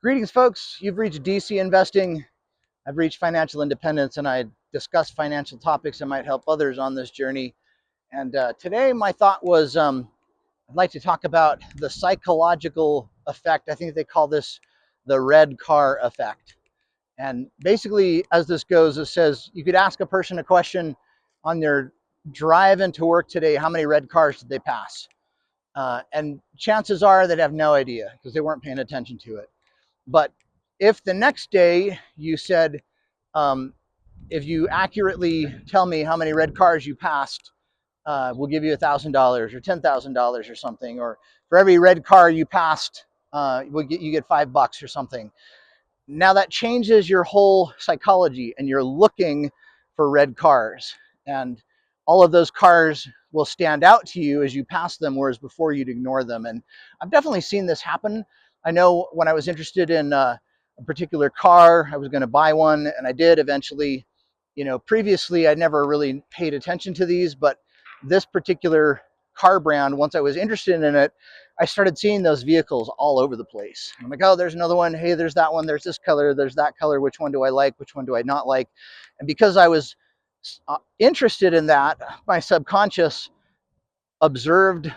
Greetings, folks. You've reached DC Investing. I've reached financial independence, and I discuss financial topics that might help others on this journey. And today, my thought was I'd like to talk about the psychological effect. I think they call this the red car effect. And basically, as this goes, it says you could ask a person a question on their drive into work today: how many red cars did they pass? And chances are they'd have no idea because they weren't paying attention to it. But if the next day you said, um, if you accurately tell me how many red cars you passed, we'll give you $1,000 or $10,000 or something, or for every red car you passed, you get $5 or something. Now that changes your whole psychology, and you're looking for red cars, and all of those cars will stand out to you as you pass them, whereas before you'd ignore them. And I've definitely seen this happen. I know when I was interested in a particular car, I was going to buy one, and I did eventually. Previously I never really paid attention to these, but this particular car brand, once I was interested in it, I started seeing those vehicles all over the place. I'm like, oh, there's another one. Hey, there's that one. There's this color. There's that color. Which one do I like? Which one do I not like? And because I was interested in that, my subconscious observed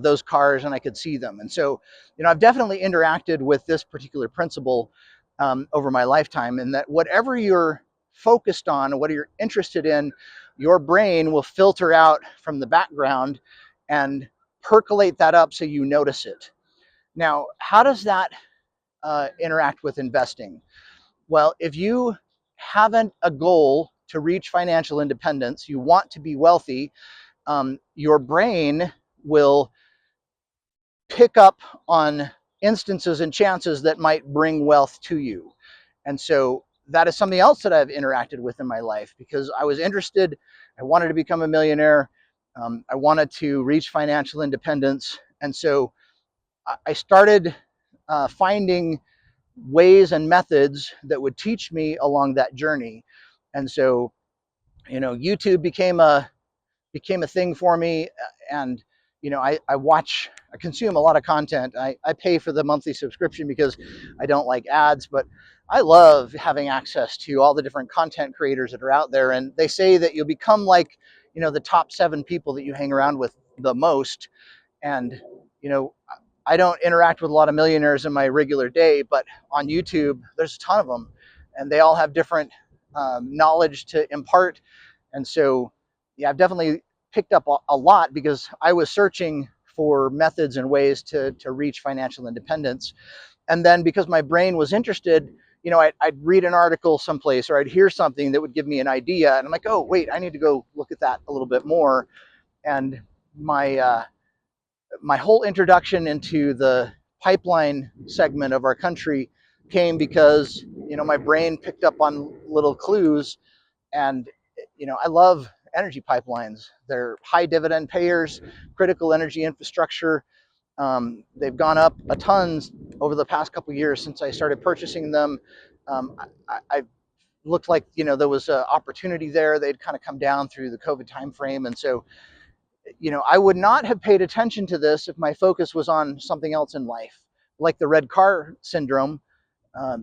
those cars, and I could see them. And so, I've definitely interacted with this particular principle over my lifetime, in that whatever you're focused on, what you're interested in, your brain will filter out from the background and percolate that up so you notice it. Now, how does that interact with investing? Well, if you haven't a goal to reach financial independence, you want to be wealthy, your brain will pick up on instances and chances that might bring wealth to you. And so that is something else that I've interacted with in my life, because I was interested. I wanted to become a millionaire. I wanted to reach financial independence. And so I started finding ways and methods that would teach me along that journey. And so, YouTube became a thing for me. And I consume a lot of content. I pay for the monthly subscription because I don't like ads, but I love having access to all the different content creators that are out there. And they say that you'll become like, the top 7 people that you hang around with the most. And, I don't interact with a lot of millionaires in my regular day, but on YouTube, there's a ton of them, and they all have different knowledge to impart. And so, yeah, I've definitely picked up a lot because I was searching for methods and ways to reach financial independence. And then because my brain was interested, I'd read an article someplace, or I'd hear something that would give me an idea. And I'm like, oh, wait, I need to go look at that a little bit more. And my whole introduction into the pipeline segment of our country came because, my brain picked up on little clues. And, I love energy pipelines. They're high dividend payers, critical energy infrastructure. They've gone up a ton over the past couple of years since I started purchasing them. I looked like, there was an opportunity there. They'd kind of come down through the COVID timeframe. And so, I would not have paid attention to this if my focus was on something else in life, like the red car syndrome.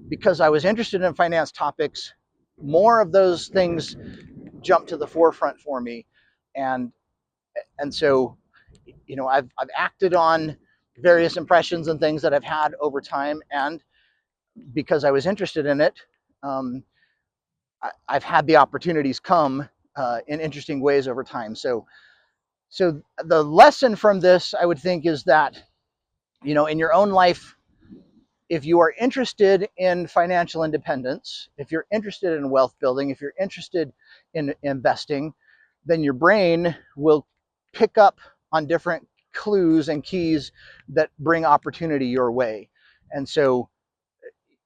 Because I was interested in finance topics, more of those things jumped to the forefront for me. And so, I've acted on various impressions and things that I've had over time. And because I was interested in it, I've had the opportunities come in interesting ways over time. So the lesson from this, I would think, is that, in your own life, if you are interested in financial independence, if you're interested in wealth building, if you're interested in investing, then your brain will pick up on different clues and keys that bring opportunity your way. And so,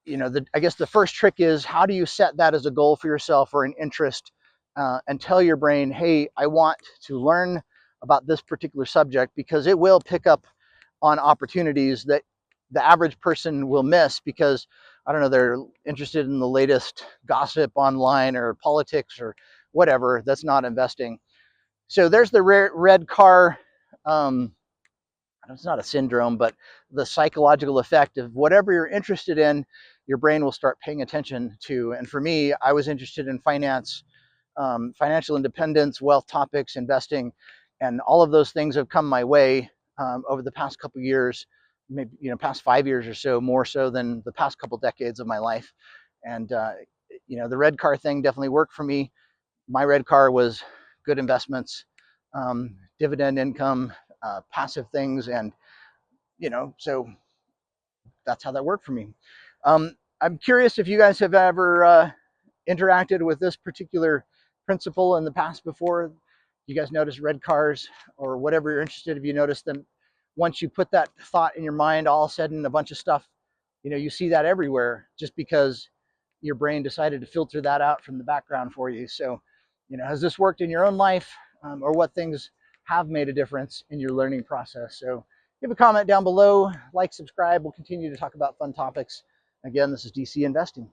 I guess the first trick is, how do you set that as a goal for yourself or an interest, and tell your brain, hey, I want to learn about this particular subject, because it will pick up on opportunities that the average person will miss because, I don't know, they're interested in the latest gossip online or politics or whatever. That's not investing. So there's the red car it's not a syndrome, but the psychological effect of whatever you're interested in, your brain will start paying attention to. And for me, I was interested in finance, financial independence, wealth topics, investing, and all of those things have come my way over the past couple of years, maybe past 5 years or so, more so than the past couple decades of my life. And the red car thing definitely worked for me. My red car was good investments, dividend income, passive things, and so that's how that worked for me. I'm curious if you guys have ever interacted with this particular principle in the past before. You guys notice red cars or whatever you're interested. If you notice them, once you put that thought in your mind, all of a sudden a bunch of stuff, you see that everywhere just because your brain decided to filter that out from the background for you. So, has this worked in your own life, or what things have made a difference in your learning process? So leave a comment down below, like, subscribe. We'll continue to talk about fun topics. Again, this is DC Investing.